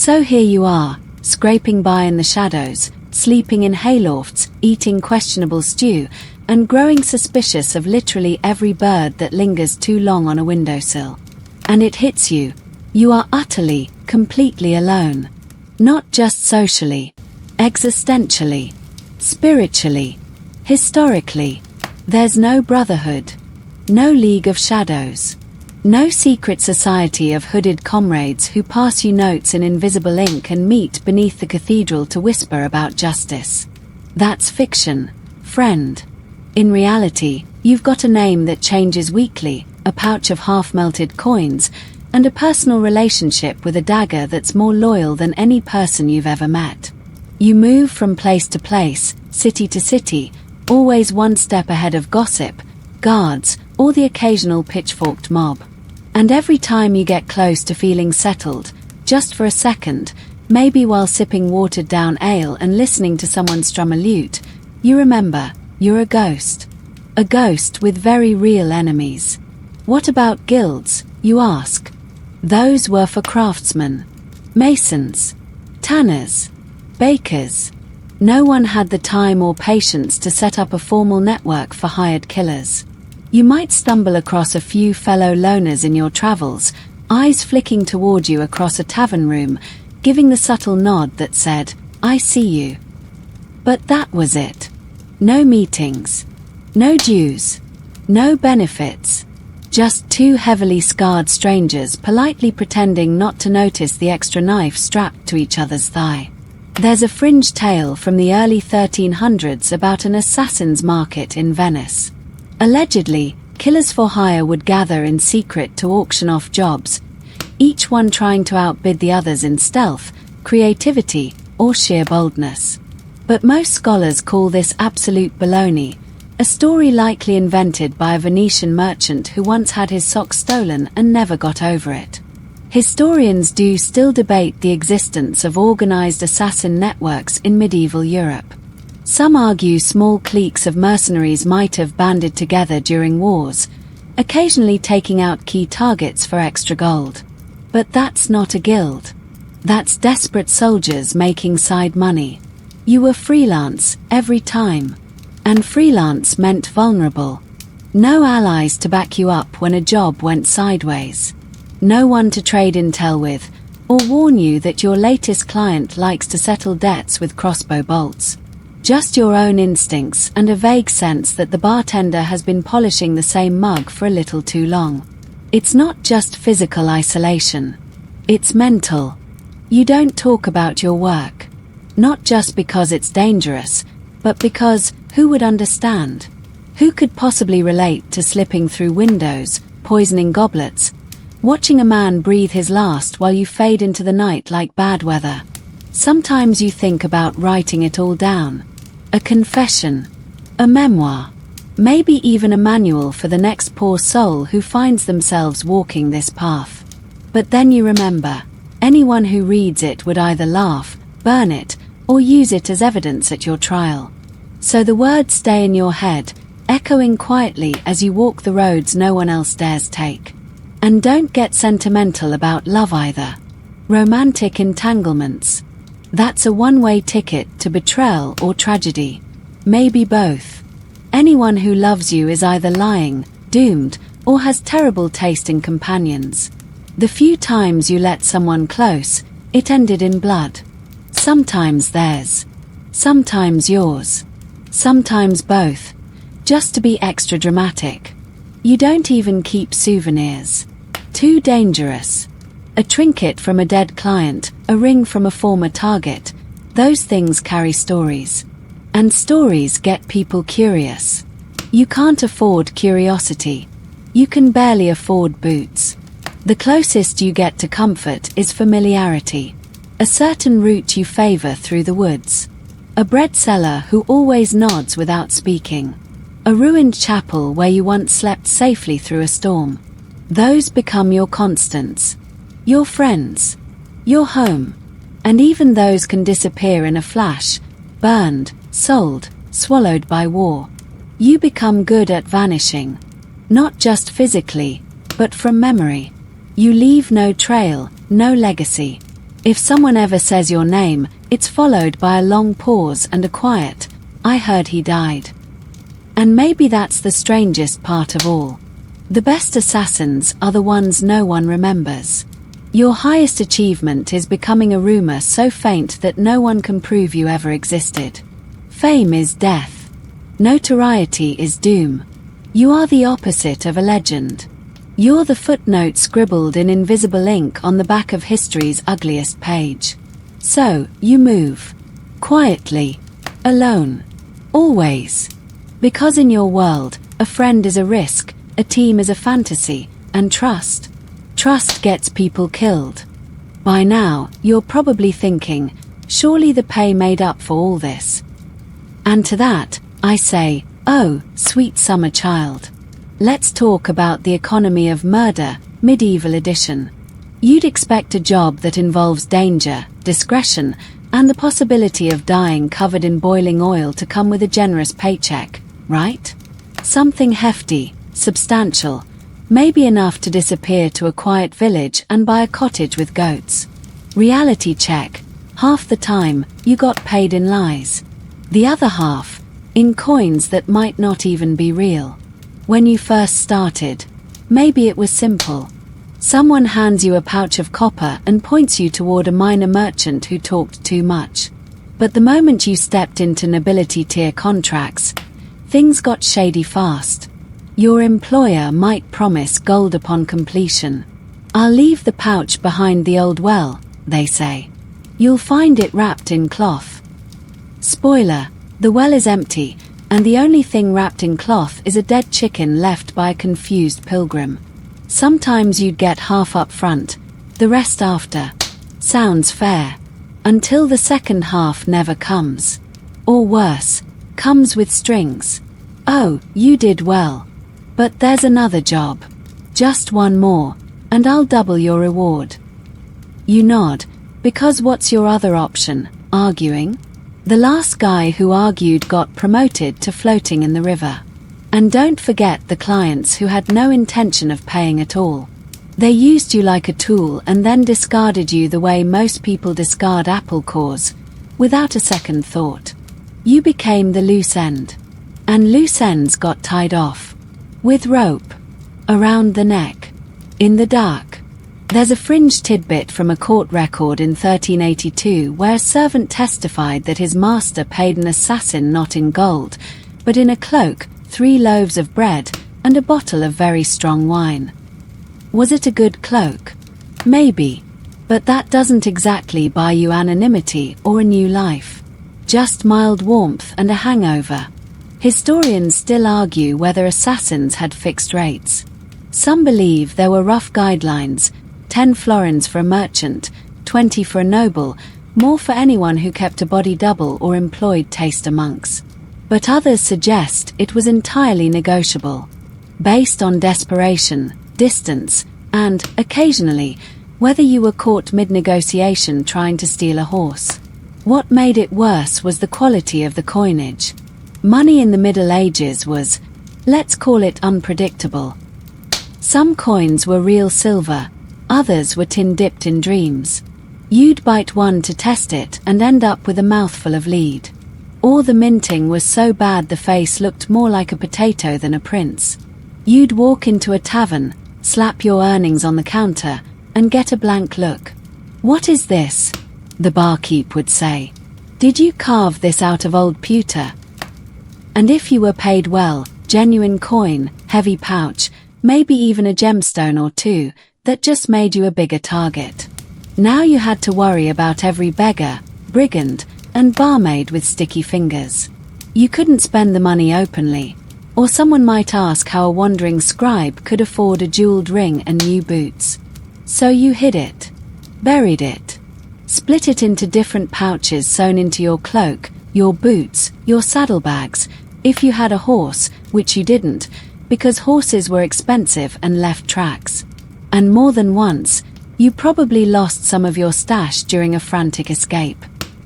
So here you are, scraping by in the shadows, sleeping in haylofts, eating questionable stew, and growing suspicious of literally every bird that lingers too long on a windowsill. And it hits you. You are utterly, completely alone. Not just socially, existentially, spiritually, historically. There's no brotherhood, no league of shadows, no secret society of hooded comrades who pass you notes in invisible ink and meet beneath the cathedral to whisper about justice. That's fiction, friend. In reality, you've got a name that changes weekly, a pouch of half-melted coins, and a personal relationship with a dagger that's more loyal than any person you've ever met. You move from place to place, city to city, always one step ahead of gossip, guards, or the occasional pitchforked mob. And every time you get close to feeling settled, just for a second, maybe while sipping watered-down ale and listening to someone strum a lute, you remember, you're a ghost. A ghost with very real enemies. What about guilds, you ask? Those were for craftsmen, masons, tanners, bakers. No one had the time or patience to set up a formal network for hired killers. You might stumble across a few fellow loners in your travels, eyes flicking toward you across a tavern room, giving the subtle nod that said, "I see you." But that was it. No meetings, no dues, no benefits. Just two heavily scarred strangers politely pretending not to notice the extra knife strapped to each other's thigh. There's a fringe tale from the early 1300s about an assassin's market in Venice. Allegedly, killers for hire would gather in secret to auction off jobs, each one trying to outbid the others in stealth, creativity, or sheer boldness. But most scholars call this absolute baloney, a story likely invented by a Venetian merchant who once had his socks stolen and never got over it. Historians do still debate the existence of organized assassin networks in medieval Europe. Some argue small cliques of mercenaries might have banded together during wars, occasionally taking out key targets for extra gold. But that's not a guild. That's desperate soldiers making side money. You were freelance every time. And freelance meant vulnerable. No allies to back you up when a job went sideways. No one to trade intel with, or warn you that your latest client likes to settle debts with crossbow bolts. Just your own instincts and a vague sense that the bartender has been polishing the same mug for a little too long. It's not just physical isolation. It's mental. You don't talk about your work. Not just because it's dangerous, but because who would understand? Who could possibly relate to slipping through windows, poisoning goblets, watching a man breathe his last while you fade into the night like bad weather? Sometimes you think about writing it all down. A confession, a memoir, maybe even a manual for the next poor soul who finds themselves walking this path. But then you remember, anyone who reads it would either laugh, burn it, or use it as evidence at your trial. So the words stay in your head, echoing quietly as you walk the roads no one else dares take. And don't get sentimental about love either. Romantic entanglements. That's a one-way ticket to betrayal or tragedy. Maybe both. Anyone who loves you is either lying, doomed, or has terrible taste in companions. The few times you let someone close, it ended in blood. Sometimes theirs. Sometimes yours. Sometimes both, just to be extra dramatic. You don't even keep souvenirs. Too dangerous. A trinket from a dead client, a ring from a former target, those things carry stories. And stories get people curious. You can't afford curiosity. You can barely afford boots. The closest you get to comfort is familiarity. A certain route you favor through the woods. A bread seller who always nods without speaking. A ruined chapel where you once slept safely through a storm. Those become your constants. Your friends. Your home. And even those can disappear in a flash. Burned, sold, swallowed by war. You become good at vanishing. Not just physically, but from memory. You leave no trail, no legacy. If someone ever says your name, it's followed by a long pause and a quiet, "I heard he died." And maybe that's the strangest part of all. The best assassins are the ones no one remembers. Your highest achievement is becoming a rumor so faint that no one can prove you ever existed. Fame is death. Notoriety is doom. You are the opposite of a legend. You're the footnote scribbled in invisible ink on the back of history's ugliest page. So, you move. Quietly. Alone. Always. Because in your world, a friend is a risk, a team is a fantasy, and trust gets people killed. By now, you're probably thinking, surely the pay made up for all this. And to that, I say, oh, sweet summer child. Let's talk about the economy of murder, medieval edition. You'd expect a job that involves danger, discretion, and the possibility of dying covered in boiling oil to come with a generous paycheck, right? Something hefty, substantial, maybe enough to disappear to a quiet village and buy a cottage with goats. Reality check. Half the time, you got paid in lies. The other half, in coins that might not even be real. When you first started, maybe it was simple. Someone hands you a pouch of copper and points you toward a minor merchant who talked too much. But the moment you stepped into nobility tier contracts, things got shady fast. Your employer might promise gold upon completion. "I'll leave the pouch behind the old well," they say. "You'll find it wrapped in cloth." Spoiler, the well is empty, and the only thing wrapped in cloth is a dead chicken left by a confused pilgrim. Sometimes you'd get half up front, the rest after. Sounds fair. Until the second half never comes. Or worse, comes with strings. "Oh, you did well. But there's another job. Just one more, and I'll double your reward." You nod, because what's your other option? Arguing? The last guy who argued got promoted to floating in the river. And don't forget the clients who had no intention of paying at all. They used you like a tool and then discarded you the way most people discard apple cores, without a second thought. You became the loose end. And loose ends got tied off. With rope. Around the neck. In the dark. There's a fringe tidbit from a court record in 1382 where a servant testified that his master paid an assassin not in gold, but in a cloak, 3 loaves of bread, and a bottle of very strong wine. Was it a good cloak? Maybe. But that doesn't exactly buy you anonymity or a new life. Just mild warmth and a hangover. Historians still argue whether assassins had fixed rates. Some believe there were rough guidelines, 10 florins for a merchant, 20 for a noble, more for anyone who kept a body double or employed taster monks. But others suggest it was entirely negotiable, based on desperation, distance, and, occasionally, whether you were caught mid-negotiation trying to steal a horse. What made it worse was the quality of the coinage. Money in the Middle Ages was, let's call it unpredictable. Some coins were real silver, others were tin dipped in dreams. You'd bite one to test it and end up with a mouthful of lead. Or the minting was so bad the face looked more like a potato than a prince. You'd walk into a tavern, slap your earnings on the counter, and get a blank look. "What is this?" the barkeep would say. "Did you carve this out of old pewter?" And if you were paid well, genuine coin, heavy pouch, maybe even a gemstone or two, that just made you a bigger target. Now you had to worry about every beggar, brigand, and barmaid with sticky fingers. You couldn't spend the money openly, or someone might ask how a wandering scribe could afford a jeweled ring and new boots. So you hid it, buried it, split it into different pouches sewn into your cloak, your boots, your saddlebags, if you had a horse, which you didn't, because horses were expensive and left tracks. And more than once, you probably lost some of your stash during a frantic escape.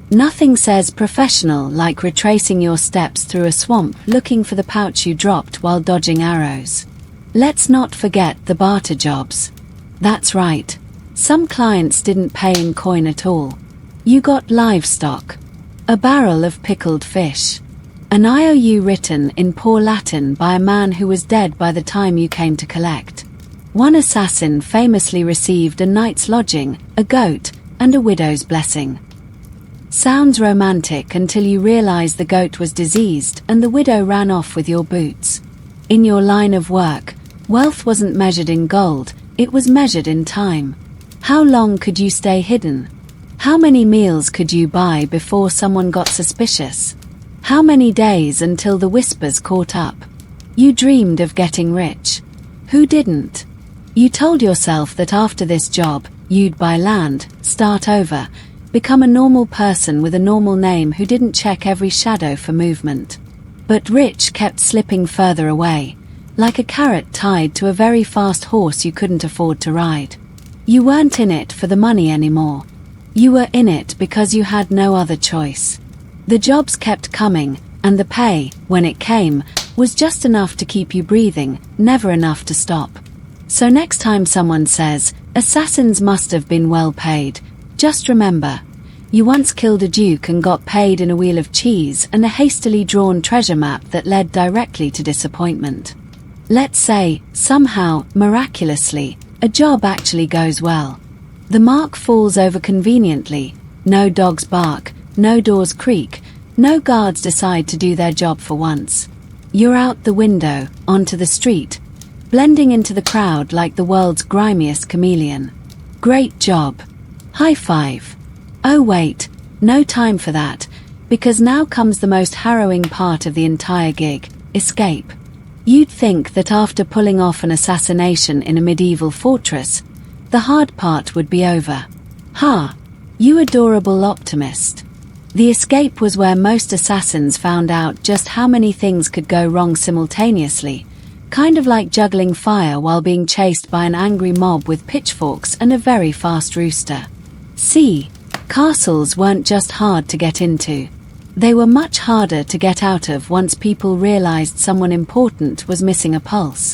Nothing says professional like retracing your steps through a swamp looking for the pouch you dropped while dodging arrows. Let's not forget the barter jobs. That's right. Some clients didn't pay in coin at all. You got livestock. A barrel of pickled fish. An IOU written in poor Latin by a man who was dead by the time you came to collect. One assassin famously received a night's lodging, a goat, and a widow's blessing. Sounds romantic until you realize the goat was diseased and the widow ran off with your boots. In your line of work, wealth wasn't measured in gold, it was measured in time. How long could you stay hidden? How many meals could you buy before someone got suspicious? How many days until the whispers caught up? You dreamed of getting rich. Who didn't? You told yourself that after this job, you'd buy land, start over, become a normal person with a normal name who didn't check every shadow for movement. But rich kept slipping further away, like a carrot tied to a very fast horse you couldn't afford to ride. You weren't in it for the money anymore. You were in it because you had no other choice. The jobs kept coming, and the pay, when it came, was just enough to keep you breathing, never enough to stop. So next time someone says, assassins must have been well paid, just remember, you once killed a duke and got paid in a wheel of cheese and a hastily drawn treasure map that led directly to disappointment. Let's say, somehow, miraculously, a job actually goes well. The mark falls over conveniently, no dogs bark, no doors creak, no guards decide to do their job for once. You're out the window, onto the street, blending into the crowd like the world's grimiest chameleon. Great job. High five. Oh wait, no time for that, because now comes the most harrowing part of the entire gig, escape. You'd think that after pulling off an assassination in a medieval fortress, the hard part would be over. Ha! You adorable optimist. The escape was where most assassins found out just how many things could go wrong simultaneously, kind of like juggling fire while being chased by an angry mob with pitchforks and a very fast rooster. See, castles weren't just hard to get into. They were much harder to get out of once people realized someone important was missing a pulse.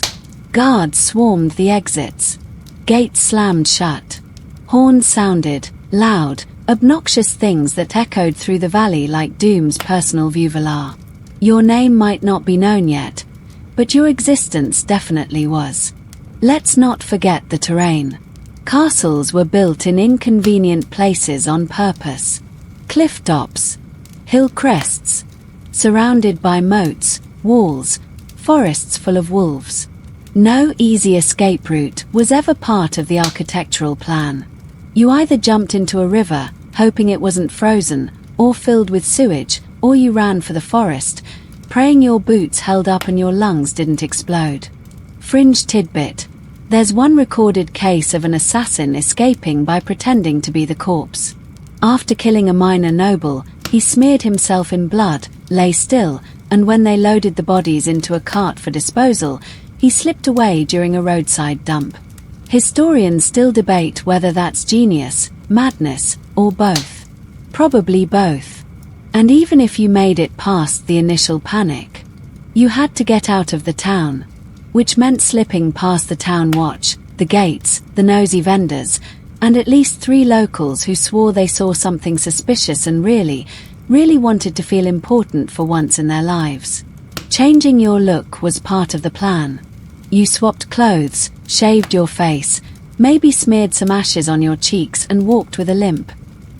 Guards swarmed the exits. Gates slammed shut. Horns sounded, loud, obnoxious things that echoed through the valley like Doom's personal vuvular. Your name might not be known yet, but your existence definitely was. Let's not forget the terrain. Castles were built in inconvenient places on purpose. Cliff tops, hill crests, surrounded by moats, walls, forests full of wolves. No easy escape route was ever part of the architectural plan. You either jumped into a river, hoping it wasn't frozen, or filled with sewage, or you ran for the forest, praying your boots held up and your lungs didn't explode. Fringe tidbit. There's one recorded case of an assassin escaping by pretending to be the corpse. After killing a minor noble, he smeared himself in blood, lay still, and when they loaded the bodies into a cart for disposal, he slipped away during a roadside dump. Historians still debate whether that's genius, madness, or both. Probably both. And even if you made it past the initial panic, you had to get out of the town, which meant slipping past the town watch, the gates, the nosy vendors, and at least 3 locals who swore they saw something suspicious and really wanted to feel important for once in their lives. Changing your look was part of the plan. You swapped clothes, shaved your face, maybe smeared some ashes on your cheeks and walked with a limp.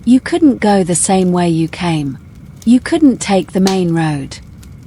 You couldn't go the same way you came. You couldn't take the main road.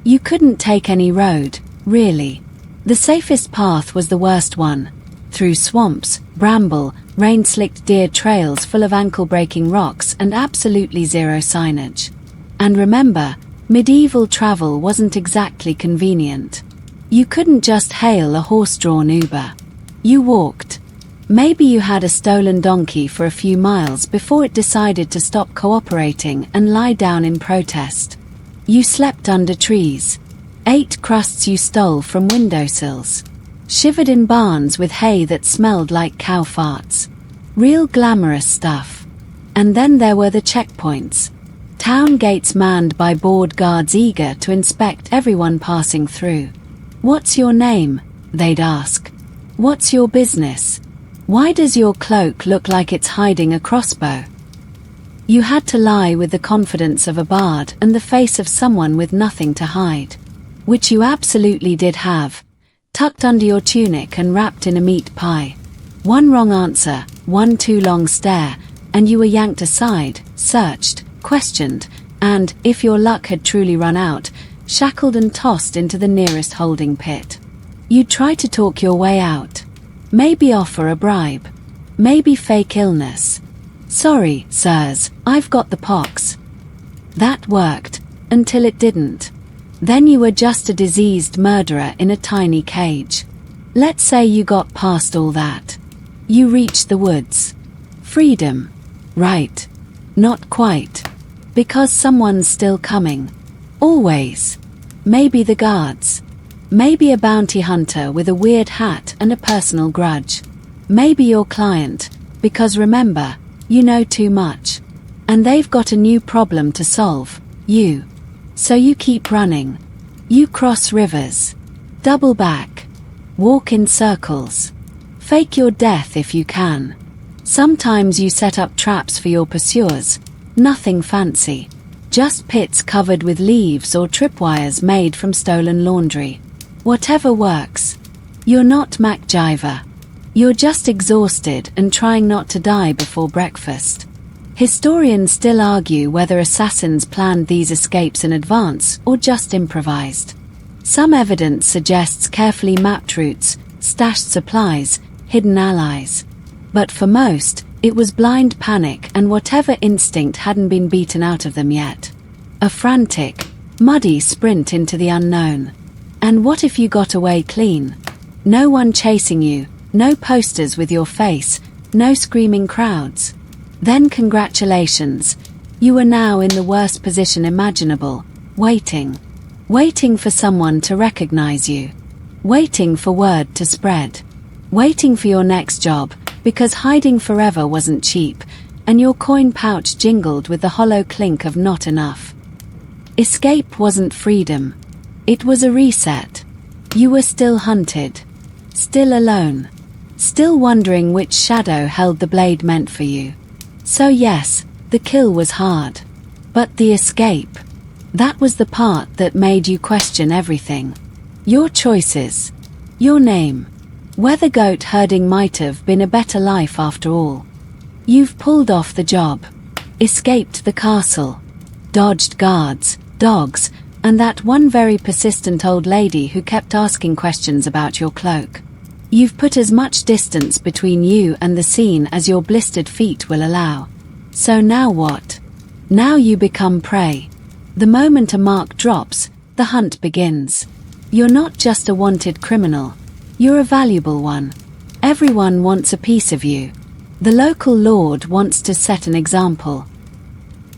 You couldn't take any road, really. The safest path was the worst one. Through swamps, bramble, rain-slicked deer trails full of ankle-breaking rocks and absolutely zero signage. And remember, medieval travel wasn't exactly convenient. You couldn't just hail a horse-drawn Uber. You walked. Maybe you had a stolen donkey for a few miles before it decided to stop cooperating and lie down in protest. You slept under trees. Ate crusts you stole from windowsills. Shivered in barns with hay that smelled like cow farts. Real glamorous stuff. And then there were the checkpoints. Town gates manned by bored guards eager to inspect everyone passing through. "What's your name?" they'd ask. "What's your business?" Why does your cloak look like it's hiding a crossbow? You had to lie with the confidence of a bard and the face of someone with nothing to hide. Which you absolutely did have, tucked under your tunic and wrapped in a meat pie. One wrong answer, one too long stare, and you were yanked aside, searched, questioned, and, if your luck had truly run out, shackled and tossed into the nearest holding pit. You'd try to talk your way out. Maybe offer a bribe. Maybe fake illness. Sorry, sirs, I've got the pox. That worked, until it didn't. Then you were just a diseased murderer in a tiny cage. Let's say you got past all that. You reached the woods. Freedom. Right. Not quite. Because someone's still coming. Always. Maybe the guards. Maybe a bounty hunter with a weird hat and a personal grudge. Maybe your client, because remember, you know too much. And they've got a new problem to solve, you. So you keep running. You cross rivers. Double back. Walk in circles. Fake your death if you can. Sometimes you set up traps for your pursuers. Nothing fancy. Just pits covered with leaves or tripwires made from stolen laundry. Whatever works. You're not MacGyver. You're just exhausted and trying not to die before breakfast. Historians still argue whether assassins planned these escapes in advance or just improvised. Some evidence suggests carefully mapped routes, stashed supplies, hidden allies. But for most, it was blind panic and whatever instinct hadn't been beaten out of them yet. A frantic, muddy sprint into the unknown. And what if you got away clean? No one chasing you, no posters with your face, no screaming crowds. Then congratulations, you were now in the worst position imaginable, waiting. Waiting for someone to recognize you. Waiting for word to spread. Waiting for your next job, because hiding forever wasn't cheap, and your coin pouch jingled with the hollow clink of not enough. Escape wasn't freedom. It was a reset. You were still hunted. Still alone. Still wondering which shadow held the blade meant for you. So yes, the kill was hard. But the escape. That was the part that made you question everything. Your choices. Your name. Whether goat herding might have been a better life after all. You've pulled off the job. Escaped the castle. Dodged guards, dogs, and that one very persistent old lady who kept asking questions about your cloak. You've put as much distance between you and the scene as your blistered feet will allow. So now what? Now you become prey. The moment a mark drops, the hunt begins. You're not just a wanted criminal. You're a valuable one. Everyone wants a piece of you. The local lord wants to set an example.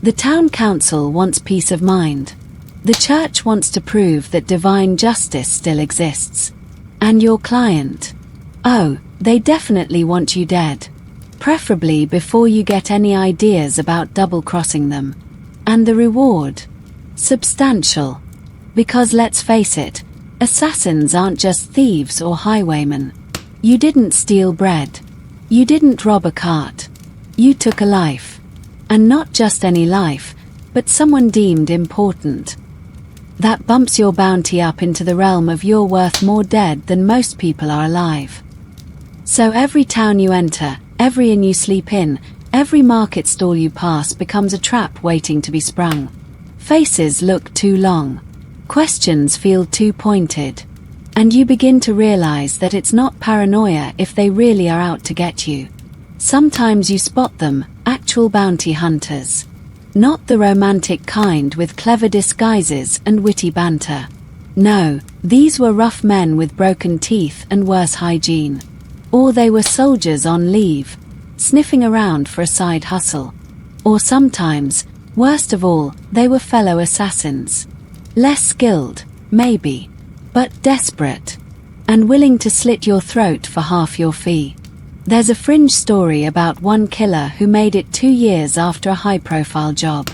The town council wants peace of mind. The church wants to prove that divine justice still exists. And your client? Oh, they definitely want you dead. Preferably before you get any ideas about double-crossing them. And the reward? Substantial. Because let's face it, assassins aren't just thieves or highwaymen. You didn't steal bread. You didn't rob a cart. You took a life. And not just any life, but someone deemed important. That bumps your bounty up into the realm of you're worth more dead than most people are alive. So every town you enter, every inn you sleep in, every market stall you pass becomes a trap waiting to be sprung. Faces look too long. Questions feel too pointed. And you begin to realize that it's not paranoia if they really are out to get you. Sometimes you spot them, actual bounty hunters. Not the romantic kind with clever disguises and witty banter. No, these were rough men with broken teeth and worse hygiene. Or they were soldiers on leave, sniffing around for a side hustle. Or sometimes, worst of all, they were fellow assassins. Less skilled, maybe, but desperate, and willing to slit your throat for half your fee. There's a fringe story about one killer who made it 2 years after a high-profile job.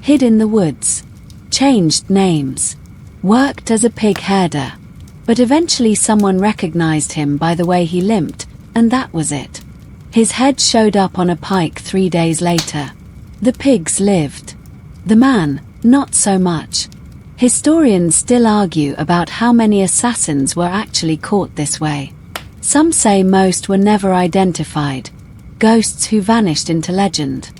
Hid in the woods. Changed names. Worked as a pig herder. But eventually someone recognized him by the way he limped, and that was it. His head showed up on a pike 3 days later. The pigs lived. The man, not so much. Historians still argue about how many assassins were actually caught this way. Some say most were never identified, ghosts who vanished into legend.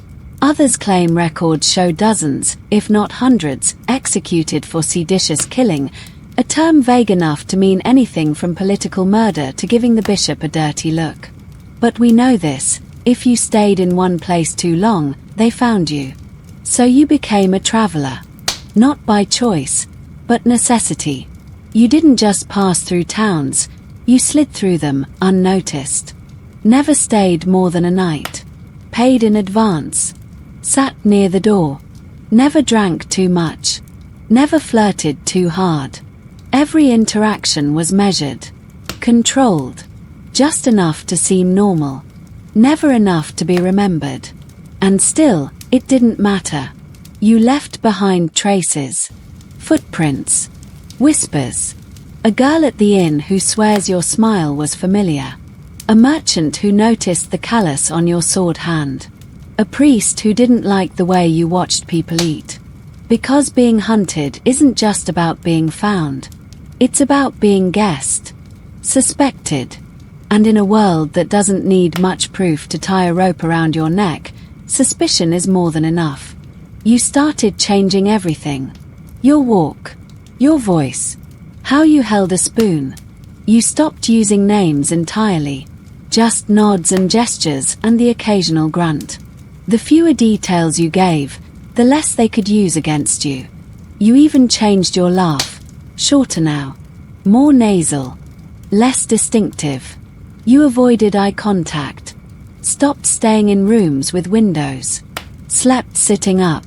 Others claim records show dozens, if not hundreds, executed for seditious killing, a term vague enough to mean anything from political murder to giving the bishop a dirty look. But we know this: if you stayed in one place too long, they found you. So you became a traveler. Not by choice, but necessity. You didn't just pass through towns, you slid through them, unnoticed. Never stayed more than a night. Paid in advance. Sat near the door. Never drank too much. Never flirted too hard. Every interaction was measured. Controlled. Just enough to seem normal. Never enough to be remembered. And still, it didn't matter. You left behind traces. Footprints. Whispers. A girl at the inn who swears your smile was familiar. A merchant who noticed the callus on your sword hand. A priest who didn't like the way you watched people eat. Because being hunted isn't just about being found. It's about being guessed. Suspected. And in a world that doesn't need much proof to tie a rope around your neck, suspicion is more than enough. You started changing everything. Your walk. Your voice. How you held a spoon. You stopped using names entirely. Just nods and gestures and the occasional grunt. The fewer details you gave, the less they could use against you. You even changed your laugh. Shorter now. More nasal. Less distinctive. You avoided eye contact. Stopped staying in rooms with windows. Slept sitting up.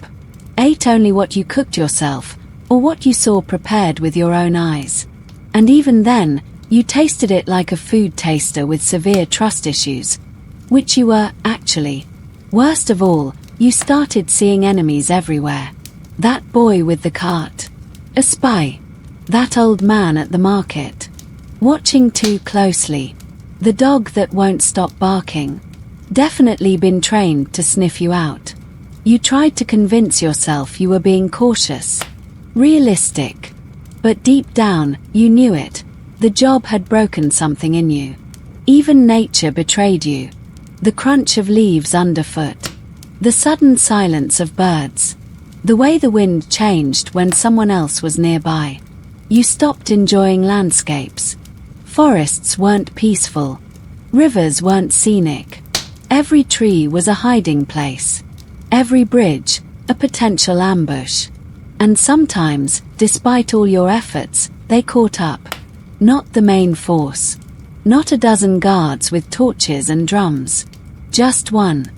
Ate only what you cooked yourself, or what you saw prepared with your own eyes. And even then, you tasted it like a food taster with severe trust issues. Which you were, actually. Worst of all, you started seeing enemies everywhere. That boy with the cart. A spy. That old man at the market. Watching too closely. The dog that won't stop barking. Definitely been trained to sniff you out. You tried to convince yourself you were being cautious. Realistic. But deep down, you knew it. The job had broken something in you. Even nature betrayed you. The crunch of leaves underfoot. The sudden silence of birds. The way the wind changed when someone else was nearby. You stopped enjoying landscapes. Forests weren't peaceful. Rivers weren't scenic. Every tree was a hiding place. Every bridge, a potential ambush. And sometimes, despite all your efforts, they caught up. Not the main force. Not a dozen guards with torches and drums. Just one.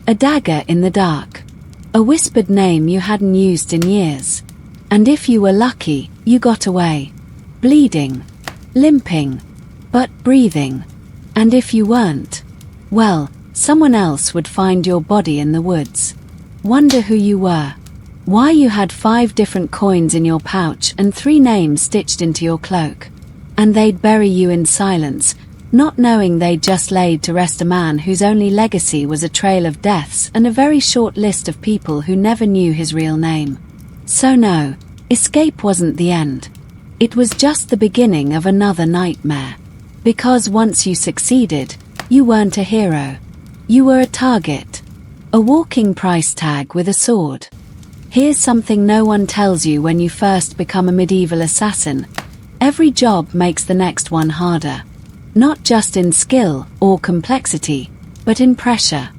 A dagger in the dark. A whispered name you hadn't used in years. And if you were lucky, you got away. Bleeding. Limping. But breathing. And if you weren't, well, someone else would find your body in the woods. Wonder who you were. Why you had 5 different coins in your pouch and 3 names stitched into your cloak. And they'd bury you in silence, not knowing they'd just laid to rest a man whose only legacy was a trail of deaths and a very short list of people who never knew his real name. So no, escape wasn't the end. It was just the beginning of another nightmare. Because once you succeeded, you weren't a hero. You were a target. A walking price tag with a sword. Here's something no one tells you when you first become a medieval assassin. Every job makes the next one harder. Not just in skill or complexity, but in pressure.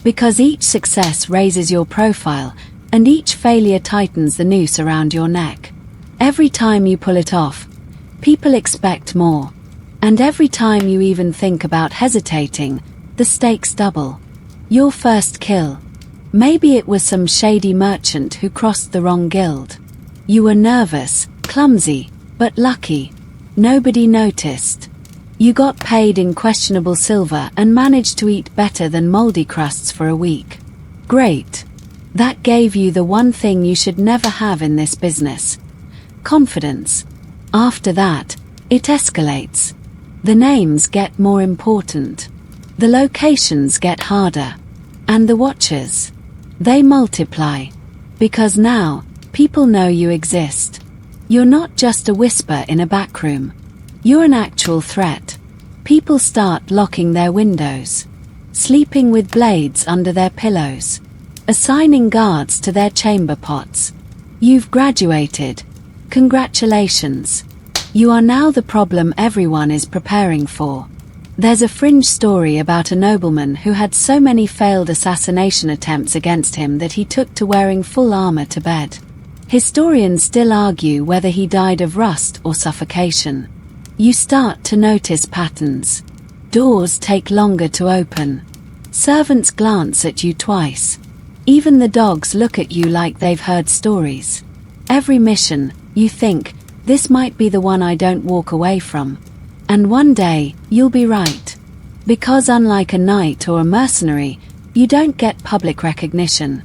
Because each success raises your profile, and each failure tightens the noose around your neck. Every time you pull it off, people expect more. And every time you even think about hesitating, the stakes double. Your first kill. Maybe it was some shady merchant who crossed the wrong guild. You were nervous, clumsy, but lucky. Nobody noticed. You got paid in questionable silver and managed to eat better than moldy crusts for a week. Great. That gave you the one thing you should never have in this business. Confidence. After that, it escalates. The names get more important. The locations get harder. And the watchers, they multiply. Because now, people know you exist. You're not just a whisper in a back room. You're an actual threat. People start locking their windows, sleeping with blades under their pillows, assigning guards to their chamber pots. You've graduated. Congratulations. You are now the problem everyone is preparing for. There's a fringe story about a nobleman who had so many failed assassination attempts against him that he took to wearing full armor to bed. Historians still argue whether he died of rust or suffocation. You start to notice patterns. Doors take longer to open. Servants glance at you twice. Even the dogs look at you like they've heard stories. Every mission, you think, this might be the one I don't walk away from. And one day, you'll be right. Because unlike a knight or a mercenary, you don't get public recognition.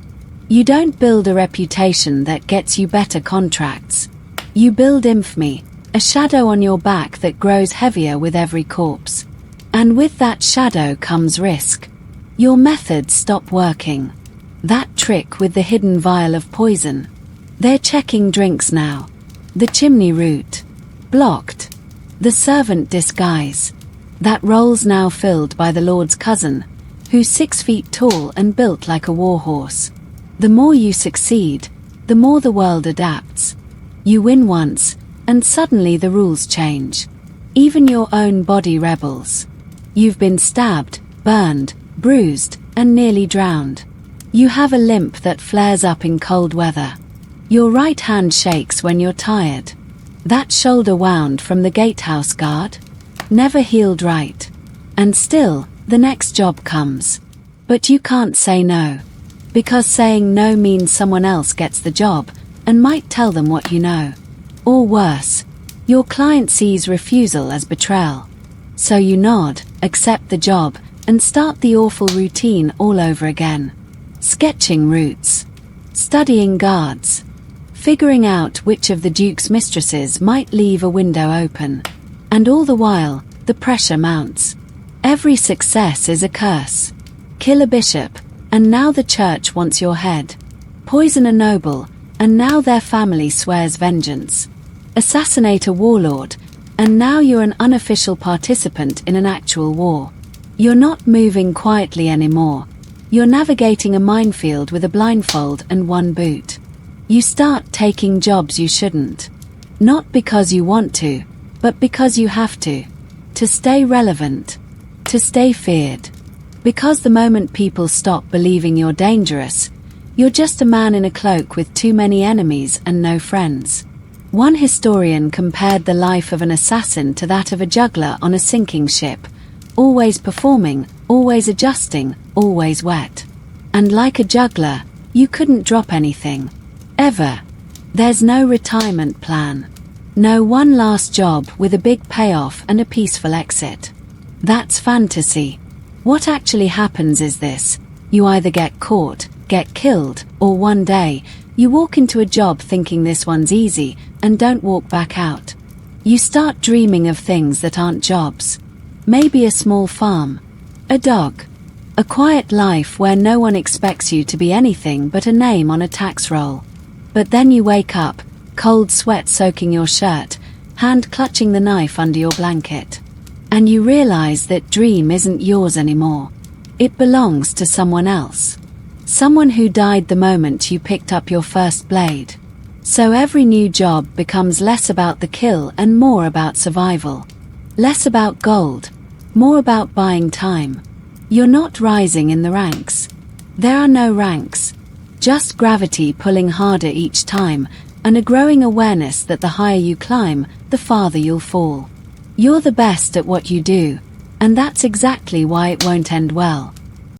You don't build a reputation that gets you better contracts. You build infamy, a shadow on your back that grows heavier with every corpse. And with that shadow comes risk. Your methods stop working. That trick with the hidden vial of poison. They're checking drinks now. The chimney route. Blocked. The servant disguise. That role's now filled by the Lord's cousin, who's 6 feet tall and built like a warhorse. The more you succeed, the more the world adapts. You win once, and suddenly the rules change. Even your own body rebels. You've been stabbed, burned, bruised, and nearly drowned. You have a limp that flares up in cold weather. Your right hand shakes when you're tired. That shoulder wound from the gatehouse guard? Never healed right. And still, the next job comes. But you can't say no. Because saying no means someone else gets the job, and might tell them what you know. Or worse, your client sees refusal as betrayal. So you nod, accept the job, and start the awful routine all over again. Sketching routes. Studying guards. Figuring out which of the Duke's mistresses might leave a window open. And all the while, the pressure mounts. Every success is a curse. Kill a bishop, and now the church wants your head. Poison a noble, and now their family swears vengeance. Assassinate a warlord, and now you're an unofficial participant in an actual war. You're not moving quietly anymore. You're navigating a minefield with a blindfold and one boot. You start taking jobs you shouldn't. Not because you want to, but because you have to. To stay relevant. To stay feared. Because the moment people stop believing you're dangerous, you're just a man in a cloak with too many enemies and no friends. One historian compared the life of an assassin to that of a juggler on a sinking ship, always performing, always adjusting, always wet. And like a juggler, you couldn't drop anything. Ever. There's no retirement plan. No one last job with a big payoff and a peaceful exit. That's fantasy. What actually happens is this: you either get caught, get killed, or one day, you walk into a job thinking this one's easy, and don't walk back out. You start dreaming of things that aren't jobs. Maybe a small farm. A dog. A quiet life where no one expects you to be anything but a name on a tax roll. But then you wake up, cold sweat soaking your shirt, hand clutching the knife under your blanket. And you realize that dream isn't yours anymore. It belongs to someone else. Someone who died the moment you picked up your first blade. So every new job becomes less about the kill and more about survival. Less about gold, more about buying time. You're not rising in the ranks. There are no ranks. Just gravity pulling harder each time, and a growing awareness that the higher you climb, the farther you'll fall. You're the best at what you do, and that's exactly why it won't end well.